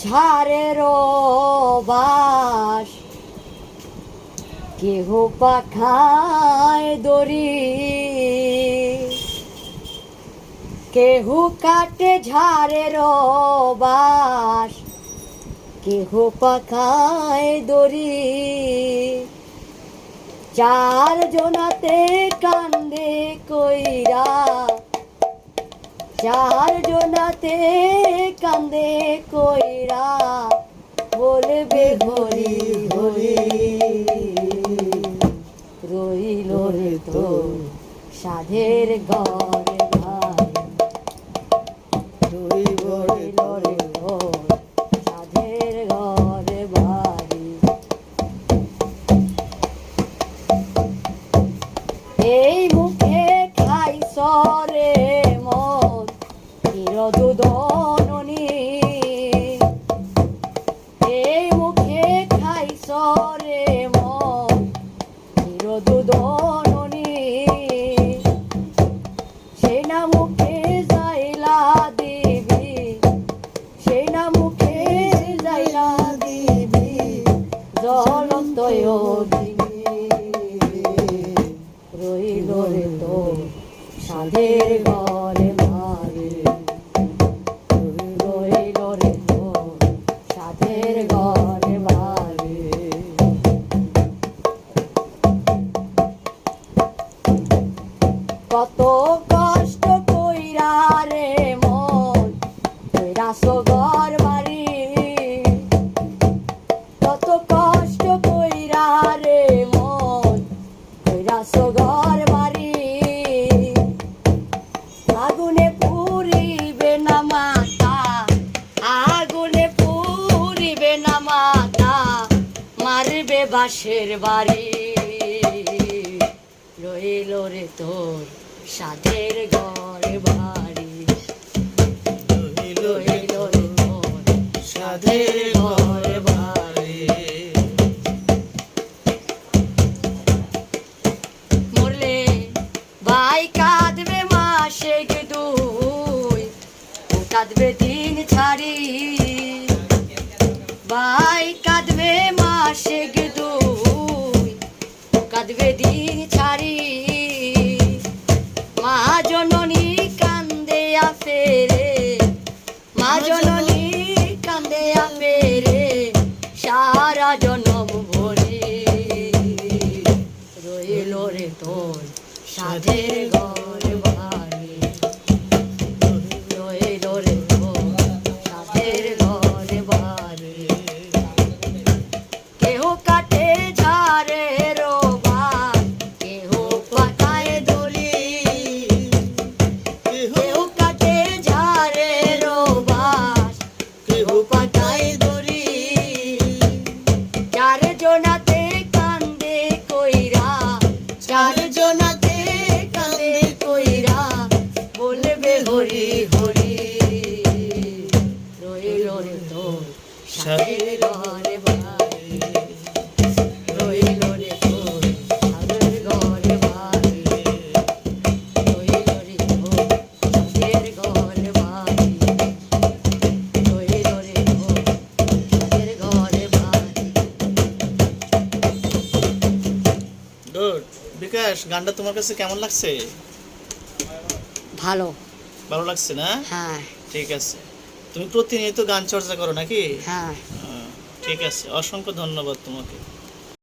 ঝাড়ের বাস, কেহ পাখায় দড়ি, কেহ কাটে ঝাড়ের বাস, কেহ পাখায় দড়ি। চার জনাতে কান্দে কইরা, চার জনাতে কান্দে কইরা, বলবে হরি হরি। রইল রে তো সাধের ঘরে ভাই, রইল রে তো সাধের ঘরে বাড়ি। এই মুখে খাই সরে মন চিরদুদননি, এই মুখে খাই সরে মন চিরদুদননি। সে না মুখে যাইলা দিবি, সে না মুখে যাইলা দিবি, জ্বলন্ত অগ্নি। রইল রে তো সাধের ঘরে ভাই, রইল রে তো সাধের ঘরে ভাই। কত কষ্ট কইরা রে মন কইরাছো ঘর বাড়ি, কত কষ্ট কইরা রে মন কইরাছো ঘর বাড়ি। আগুনে পুরিবে না মাথা, আগুনে পুরিবে না মাথা, মারবে বাঁশের বাড়ি। রইল রে তোর সাধের ঘরে বাড়ি, রইল রে তোর সাধের ঘরে বাড়ি। মরলে ভাই কাঁদবে মাসে দুই, ও কাঁদবে দিন ছাড়ি। ভাই কাঁদবে মাসে দুই, ও কাঁদবে দিন ছাড়ি। মা জননী কান্দে ফেরে, মা জননী কান্দে ফেরে, সারা জনম ভরে। রইল রে তোর সাধের ঘরে বাড়ি, রইল রে তোর সাধের ঘরে বাড়ি। কেহ কাটে ঝাড়ের বাস, কেহ পাখায় দড়ি, কেহ কাটে ঝাড়ের বাস, কেহ পাখায় দড়ি। চার জনাতে কান্দে কইরা, চার জনাতে কান্দে কইরা, বলবে হরি হরি। রইল রে তোর সাধের ঘরে বাড়ি, রইল রে তোর সাধের ঘরে বাড়ি, রইল রে তোর সাধের ঘরে বাড়ি, রইল রে তোর সাধের ঘরে বাড়ি। গুড। বিকাশ, গানটা তোমার কাছে কেমন লাগছে? ভালো। ভালো লাগছে না? হ্যাঁ ঠিক আছে। তুমি প্রতিনিয়ত গান চর্চা করো নাকি? হ্যাঁ। ঠিক আছে, অসংখ্য ধন্যবাদ তোমাকে।